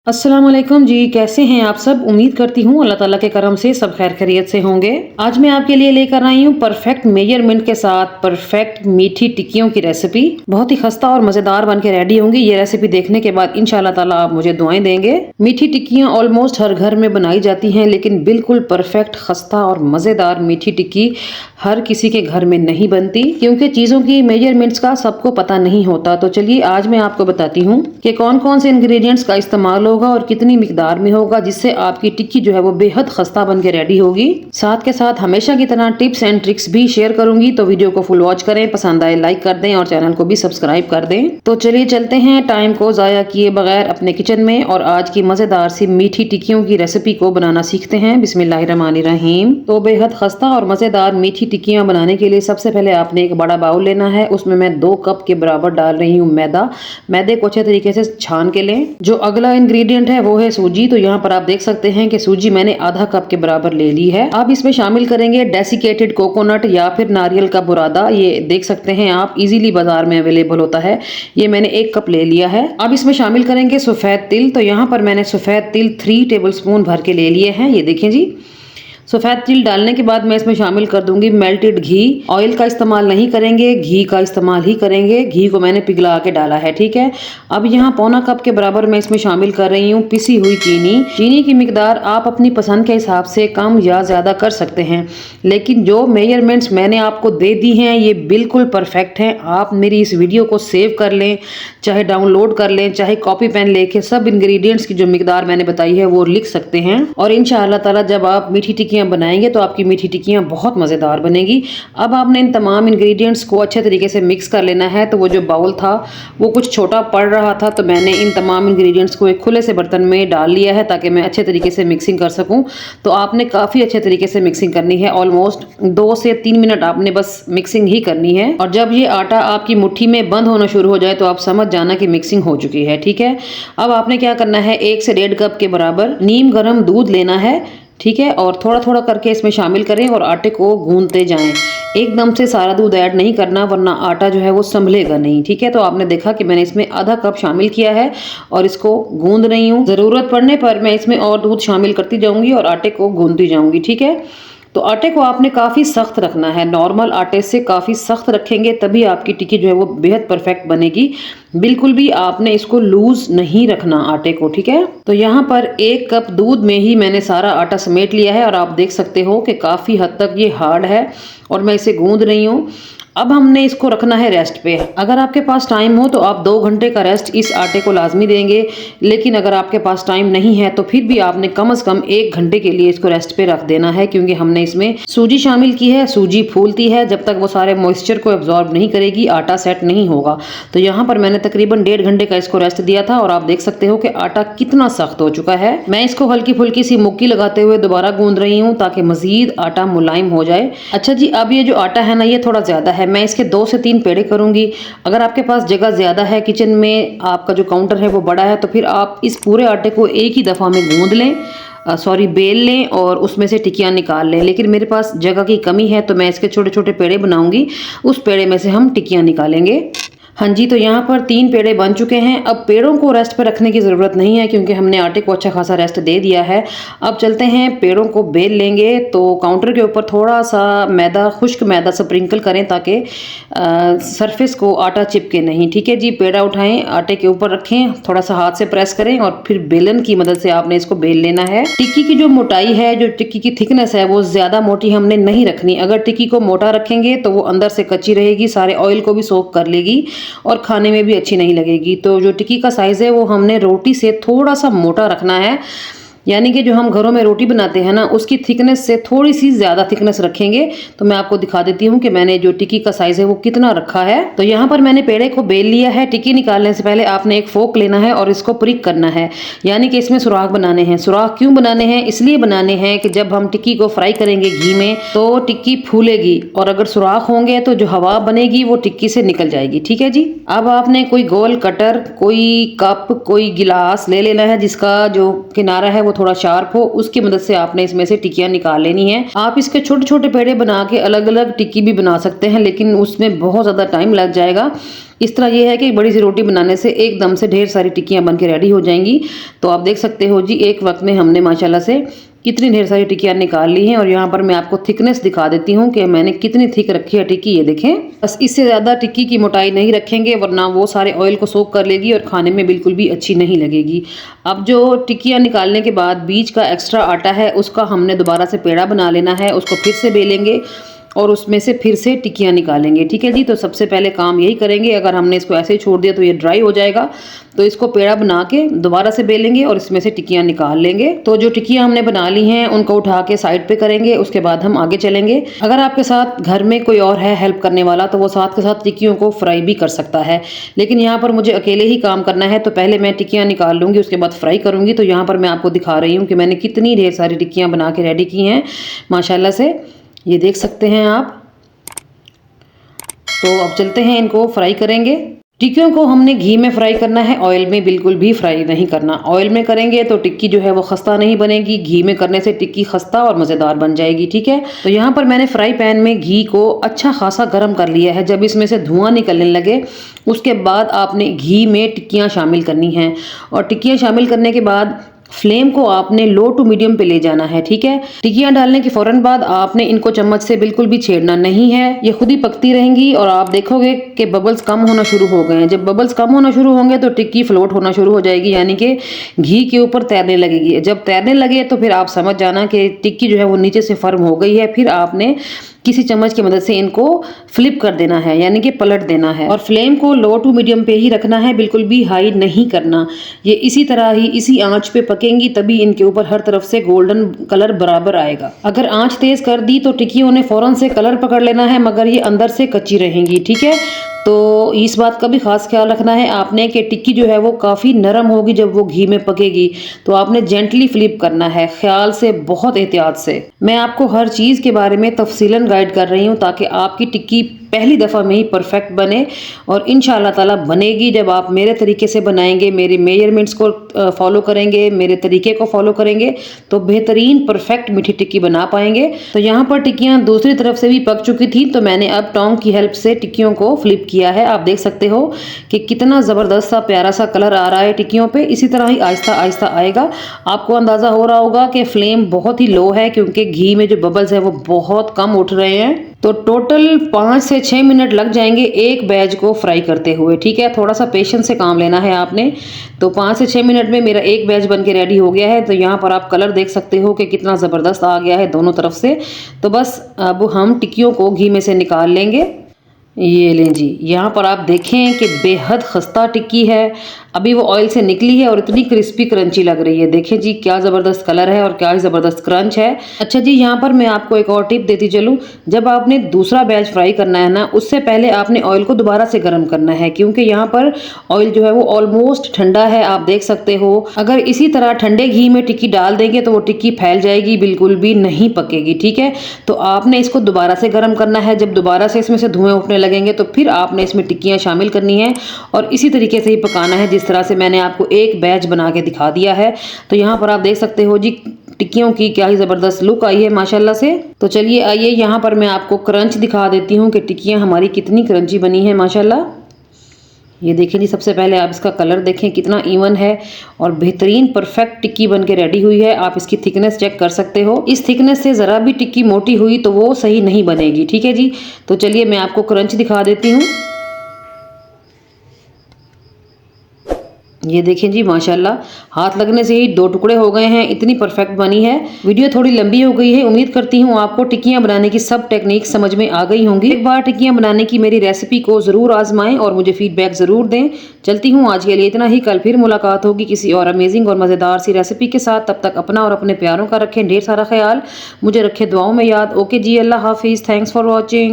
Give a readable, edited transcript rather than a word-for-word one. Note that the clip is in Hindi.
अस्सलाम वालेकुम जी, कैसे हैं आप सब। उम्मीद करती हूँ अल्लाह ताला के करम से सब खैर खैरियत से होंगे। आज मैं आपके लिए लेकर आई हूँ परफेक्ट मेजरमेंट के साथ परफेक्ट मीठी टिक्कियों की रेसिपी। बहुत ही खस्ता और मजेदार बन के रेडी होंगी। ये रेसिपी देखने के बाद इंशाल्लाह ताला आप मुझे दुआएं देंगे। मीठी टिक्कियाँ ऑलमोस्ट हर घर में बनाई जाती हैं, लेकिन बिल्कुल परफेक्ट खस्ता और मजेदार मीठी टिक्की हर किसी के घर में नहीं बनती, क्योंकि चीजों की मेजरमेंट्स का सबको पता नहीं होता। तो चलिए आज मैं आपको बताती हूँ कि कौन कौन से इंग्रेडिएंट्स का इस्तेमाल होगा और कितनी मिकदार में होगा, जिससे आपकी टिक्की जो है वो बेहद खस्ता बन के रेडी होगी। साथ के साथ हमेशा की तरह टिप्स एंड ट्रिक्स भी शेयर करूंगी, तो वीडियो को फुल वॉच करें, पसंद आए लाइक कर दें और चैनल को भी सब्सक्राइब कर दें। तो चलिए चलते हैं टाइम को जाया किए बगैर अपने किचन में और आज की मजेदार सी मीठी टिक्कियों की रेसिपी को बनाना सीखते हैं। बिस्मिल्लाहिर्रहमानिर्रहीम। तो बेहद खस्ता और मजेदार मीठी टिक्कियां बनाने के लिए सबसे पहले आपने एक बड़ा बाउल लेना है। उसमें मैं 2 कप के बराबर डाल रही हूँ मैदा। मैदे को अच्छे तरीके से छान के लें। जो अगला इंग्रेडिएंट है वो है सूजी। तो यहाँ पर आप देख सकते हैं कि सूजी मैंने आधा कप के बराबर ले ली है। अब इसमें शामिल करेंगे डेसिकेटेड कोकोनट या फिर नारियल का बुरादा। ये देख सकते हैं आप, इजीली बाजार में अवेलेबल होता है। ये मैंने 1 कप ले लिया है। अब इसमें शामिल करेंगे सफेद तिल। तो यहाँ पर मैंने सफेद तिल 3 टेबलस्पून भर के ले लिए हैं। ये देखें जी। सफ़ेद तिल डालने के बाद मैं इसमें शामिल कर दूंगी मेल्टेड घी। ऑयल का इस्तेमाल नहीं करेंगे, घी का इस्तेमाल ही करेंगे। घी को मैंने पिघला के डाला है, ठीक है। अब यहाँ पौना कप के बराबर मैं इसमें शामिल कर रही हूँ पिसी हुई चीनी। चीनी की मिकदार आप अपनी पसंद के हिसाब से कम या ज़्यादा कर सकते हैं, लेकिन जो मेजरमेंट्स मैंने आपको दे दी हैं ये बिल्कुल परफेक्ट हैं। आप मेरी इस वीडियो को सेव कर लें, चाहे डाउनलोड कर लें, चाहे कॉपी पेन लेके सब इंग्रेडिएंट्स की जो मिकदार मैंने बताई है वो लिख सकते हैं। और इंशाअल्लाह ताला जब आप मीठी टिक्कियाँ बनाएंगे तो आपकी मीठी टिक्कियाँ बहुत मज़ेदार बनेगी। अब आपने इन तमाम इंग्रेडिएंट्स को अच्छे तरीके से मिक्स कर लेना है। तो वो जो बाउल था वो कुछ छोटा पड़ रहा था, तो मैंने इन तमाम इंग्रेडिएंट्स को एक खुले से बर्तन में डाल लिया है ताकि मैं अच्छे तरीके से मिक्सिंग कर सकूं। तो आपने काफ़ी अच्छे तरीके से मिक्सिंग करनी है। ऑलमोस्ट 2 से 3 मिनट आपने बस मिक्सिंग ही करनी है। और जब ये आटा आपकी मुट्ठी में बंद होना शुरू हो जाए तो आप समझ जाना कि मिक्सिंग हो चुकी है, ठीक है। अब आपने क्या करना है, 1 से 1.5 कप के बराबर नीम गर्म दूध लेना है, ठीक है। और थोड़ा थोड़ा करके इसमें शामिल करें और आटे को गूंदते जाएं। एकदम से सारा दूध ऐड नहीं करना, वरना आटा जो है वो संभलेगा नहीं, ठीक है। तो आपने देखा कि मैंने इसमें आधा कप शामिल किया है और इसको गूंद रही हूँ। ज़रूरत पड़ने पर मैं इसमें और दूध शामिल करती जाऊँगी और आटे को गूंदती जाऊँगी, ठीक है। तो आटे को आपने काफ़ी सख्त रखना है। नॉर्मल आटे से काफ़ी सख्त रखेंगे तभी आपकी टिक्की जो है वो बेहद परफेक्ट बनेगी। बिल्कुल भी आपने इसको लूज नहीं रखना आटे को, ठीक है। तो यहाँ पर 1 कप दूध में ही मैंने सारा आटा समेट लिया है और आप देख सकते हो कि काफ़ी हद तक ये हार्ड है और मैं इसे गूंद रही हूँ। अब हमने इसको रखना है रेस्ट पे। अगर आपके पास टाइम हो तो आप 2 घंटे का रेस्ट इस आटे को लाजमी देंगे, लेकिन अगर आपके पास टाइम नहीं है तो फिर भी आपने कम से कम 1 घंटे के लिए इसको रेस्ट पे रख देना है, क्योंकि हमने इसमें सूजी शामिल की है। सूजी फूलती है, जब तक वो सारे मॉइस्चर को एब्जॉर्ब नहीं करेगी आटा सेट नहीं होगा। तो यहाँ पर मैंने तकरीबन 1.5 घंटे का इसको रेस्ट दिया था और आप देख सकते हो कि आटा कितना सख्त हो चुका है। मैं इसको हल्की फुल्की सी मुक्की लगाते हुए दोबारा गूंद रही हूँ ताकि मजीद आटा मुलायम हो जाए। अच्छा जी, अब ये जो आटा है ना ये थोड़ा ज्यादा है, मैं इसके 2 से 3 पेड़े करूंगी। अगर आपके पास जगह ज्यादा है, किचन में आपका जो काउंटर है वो बड़ा है, तो फिर आप इस पूरे आटे को एक ही दफा में गूंद लें, बेल लें और उसमें से टिक्कियाँ निकाल लें। लेकिन मेरे पास जगह की कमी है तो मैं इसके छोटे छोटे पेड़े बनाऊंगी, उस पेड़े में से हम टिक्कियाँ निकालेंगे। हाँ जी, तो यहाँ पर 3 पेड़े बन चुके हैं। अब पेड़ों को रेस्ट पर रखने की ज़रूरत नहीं है क्योंकि हमने आटे को अच्छा खासा रेस्ट दे दिया है। अब चलते हैं पेड़ों को बेल लेंगे। तो काउंटर के ऊपर थोड़ा सा मैदा, खुश्क मैदा स्प्रिंकल करें ताकि सरफेस को आटा चिपके नहीं, ठीक है जी। पेड़ा उठाएं, आटे के ऊपर रखें, थोड़ा सा हाथ से प्रेस करें और फिर बेलन की मदद से आपने इसको बेल लेना है। टिक्की की जो मोटाई है, जो टिक्की की थिकनेस है, वो ज़्यादा मोटी हमने नहीं रखनी। अगर टिक्की को मोटा रखेंगे तो वो अंदर से कच्ची रहेगी, सारे ऑयल को भी सोख कर लेगी और खाने में भी अच्छी नहीं लगेगी। तो जो टिक्की का साइज़ है वो हमने रोटी से थोड़ा सा मोटा रखना है, यानी कि जो हम घरों में रोटी बनाते हैं ना उसकी थिकनेस से थोड़ी सी ज़्यादा थिकनेस रखेंगे। तो मैं आपको दिखा देती हूँ कि मैंने जो टिक्की का साइज़ है वो कितना रखा है। तो यहाँ पर मैंने पेड़े को बेल लिया है। टिक्की निकालने से पहले आपने एक फोक लेना है और इसको प्रिक करना है, यानी कि इसमें सुराख बनाने हैं। सुराख क्यों बनाने हैं? इसलिए बनाने हैं कि जब हम टिक्की को फ्राई करेंगे घी में तो टिक्की फूलेगी और अगर सुराख होंगे तो जो हवा बनेगी वो टिक्की से निकल जाएगी, ठीक है जी। अब आपने कोई गोल कटर, कोई कप, कोई गिलास ले लेना है जिसका जो किनारा है वो थोड़ा शार्प हो, उसकी मदद से आपने इसमें से टिक्कियां निकाल लेनी है। आप इसके छोटे छोटे पेड़े बना के अलग अलग टिक्की भी बना सकते हैं, लेकिन उसमें बहुत ज़्यादा टाइम लग जाएगा। इस तरह ये है कि बड़ी सी रोटी बनाने से एकदम से ढेर सारी टिक्कियाँ बन के रेडी हो जाएंगी। तो आप देख सकते हो जी, एक वक्त में हमने माशाल्लाह से कितनी ढेर सारी टिक्कियाँ निकाल ली हैं। और यहाँ पर मैं आपको थिकनेस दिखा देती हूँ कि मैंने कितनी थिक रखी है टिक्की। ये देखें, बस इससे ज़्यादा टिक्की की मोटाई नहीं रखेंगे वरना वो सारे ऑयल को सोक कर लेगी और खाने में बिल्कुल भी अच्छी नहीं लगेगी। अब जो टिक्कियाँ निकालने के बाद बीच का एक्स्ट्रा आटा है उसका हमने दोबारा से पेड़ा बना लेना है। उसको फिर से बेलेंगे और उसमें से फिर से टिक्कियाँ निकालेंगे। ठीक है जी, तो सबसे पहले काम यही करेंगे। अगर हमने इसको ऐसे ही छोड़ दिया तो ये ड्राई हो जाएगा, तो इसको पेड़ा बना के दोबारा से बेलेंगे और इसमें से टिक्कियाँ निकाल लेंगे। तो जो टिक्कियाँ हमने बना ली हैं उनको उठा के साइड पे करेंगे, उसके बाद हम आगे चलेंगे। अगर आपके साथ घर में कोई और है हेल्प करने वाला तो वो साथ के साथ टिक्कियों को फ्राई भी कर सकता है, लेकिन यहाँ पर मुझे अकेले ही काम करना है। तो पहले मैं टिक्कियाँ निकाल लूँगी, उसके बाद फ्राई करूँगी। तो यहाँ पर मैं आपको दिखा रही हूँ कि मैंने कितनी ढेर सारी टिक्कियाँ बना के रेडी की हैं माशाल्लाह से, ये देख सकते हैं आप। तो अब चलते हैं, इनको फ्राई करेंगे। टिक्कियों को हमने घी में फ्राई करना है, ऑयल में बिल्कुल भी फ्राई नहीं करना। ऑयल में करेंगे तो टिक्की जो है वो खस्ता नहीं बनेगी, घी में करने से टिक्की खस्ता और मज़ेदार बन जाएगी। ठीक है, तो यहाँ पर मैंने फ्राई पैन में घी को अच्छा खासा गर्म कर लिया है। जब इसमें से धुआं निकलने लगे उसके बाद आपने घी में टिक्कियाँ शामिल करनी हैं। और टिक्कियाँ शामिल करने के बाद फ्लेम को आपने लो टू मीडियम पे ले जाना है। ठीक है, टिक्कियाँ डालने के फौरन बाद आपने इनको चम्मच से बिल्कुल भी छेड़ना नहीं है, ये खुद ही पकती रहेंगी और आप देखोगे कि बबल्स कम होना शुरू हो गए हैं। जब बबल्स कम होना शुरू होंगे तो टिक्की फ्लोट होना शुरू हो जाएगी, यानी कि घी के ऊपर तैरने लगेगी। जब तैरने लगे तो फिर आप समझ जाना कि टिक्की जो है वो नीचे से फर्म हो गई है। फिर आपने किसी चम्मच की मदद से इनको फ्लिप कर देना है, यानी कि पलट देना है। और फ्लेम को लो टू मीडियम पे ही रखना है, बिल्कुल भी हाई नहीं करना। ये इसी तरह ही इसी आंच पे पकेंगी, तभी इनके ऊपर हर तरफ से गोल्डन कलर बराबर आएगा। अगर आंच तेज कर दी तो टिक्कियों ने फौरन से कलर पकड़ लेना है, मगर ये अंदर से कच्ची रहेंगी। ठीक है, तो इस बात का भी खास ख्याल रखना है आपने कि टिक्की जो है वो काफ़ी नरम होगी जब वो घी में पकेगी। तो आपने जेंटली फ्लिप करना है, ख्याल से, बहुत एहतियात से। मैं आपको हर चीज़ के बारे में तफसीलन गाइड कर रही हूँ ताकि आपकी टिक्की पहली दफ़ा में ही परफेक्ट बने और इंशाअल्लाह ताला बनेगी। जब आप मेरे तरीके से बनाएंगे, मेरे मेजरमेंट्स को फॉलो करेंगे, मेरे तरीके को फॉलो करेंगे तो बेहतरीन परफेक्ट मीठी टिक्की बना पाएंगे। तो यहाँ पर टिक्कियाँ दूसरी तरफ से भी पक चुकी थी, तो मैंने अब टोंग की हेल्प से टिक्कियों को फ्लिप किया है। आप देख सकते हो कि कितना ज़बरदस्त सा प्यारा सा कलर आ रहा है टिक्कियों पे। इसी तरह ही आहिस्ता आहिस्ता आएगा। आपको अंदाज़ा हो रहा होगा कि फ्लेम बहुत ही लो है क्योंकि घी में जो बबल्स है वो बहुत कम उठ रहे हैं। तो टोटल 5 से 6 मिनट लग जाएंगे एक बैच को फ्राई करते हुए। ठीक है, थोड़ा सा पेशेंस से काम लेना है आपने। तो 5 से 6 मिनट में मेरा एक बैच बन के रेडी हो गया है। तो यहाँ पर आप कलर देख सकते हो कि कितना ज़बरदस्त आ गया है दोनों तरफ से। तो बस अब हम टिक्कियों को घी में से निकाल लेंगे। ये लें जी, यहाँ पर आप देखें कि बेहद खस्ता टिक्की है। अभी वो ऑयल से निकली है और इतनी क्रिस्पी क्रंची लग रही है। देखें जी, क्या ज़बरदस्त कलर है और क्या ज़बरदस्त क्रंच है। अच्छा जी, यहाँ पर मैं आपको एक और टिप देती चलूँ। जब आपने दूसरा बैच फ्राई करना है ना, उससे पहले आपने ऑयल को दोबारा से गर्म करना है, क्योंकि यहाँ पर ऑयल जो है वो ऑलमोस्ट ठंडा है। आप देख सकते हो, अगर इसी तरह ठंडे घी में टिक्की डाल देंगे तो वो टिक्की फैल जाएगी, बिल्कुल भी नहीं पकेगी। ठीक है, तो आपने इसको दोबारा से गर्म करना है। जब दोबारा से इसमें से धुएं उठने लगेंगे तो फिर आपने इसमें टिक्कियाँ शामिल करनी है और इसी तरीके से ही पकाना है जिस तरह से मैंने आपको एक बैच बना के दिखा दिया है। तो यहाँ पर आप देख सकते हो जी, टिक्कियों की क्या ही ज़बरदस्त लुक आई है माशाल्लाह से। तो चलिए आइए, यहाँ पर मैं आपको क्रंच दिखा देती हूँ कि टिक्कियाँ हमारी कितनी क्रंची बनी है माशाल्लाह। ये देखें जी, सबसे पहले आप इसका कलर देखें कितना इवन है और बेहतरीन परफेक्ट टिक्की बन के रेडी हुई है। आप इसकी थिकनेस चेक कर सकते हो। इस थिकनेस से ज़रा भी टिक्की मोटी हुई तो वो सही नहीं बनेगी। ठीक है जी, तो चलिए मैं आपको क्रंच दिखा देती हूँ। ये देखें जी, माशाल्लाह हाथ लगने से ही 2 टुकड़े हो गए हैं, इतनी परफेक्ट बनी है। वीडियो थोड़ी लंबी हो गई है, उम्मीद करती हूँ आपको टिक्कियाँ बनाने की सब टेक्निक समझ में आ गई होंगी। एक बार टिक्कियाँ बनाने की मेरी रेसिपी को ज़रूर आजमाएं और मुझे फीडबैक ज़रूर दें। चलती हूँ, आज के लिए इतना ही। कल फिर मुलाकात होगी किसी और अमेजिंग और मज़ेदार सी रेसिपी के साथ। तब तक अपना और अपने प्यारों का रखें ढेर सारा ख्याल, मुझे रखें दुआओं में याद। ओके जी, अल्लाह हाफिज़, थैंक्स फॉर वॉचिंग।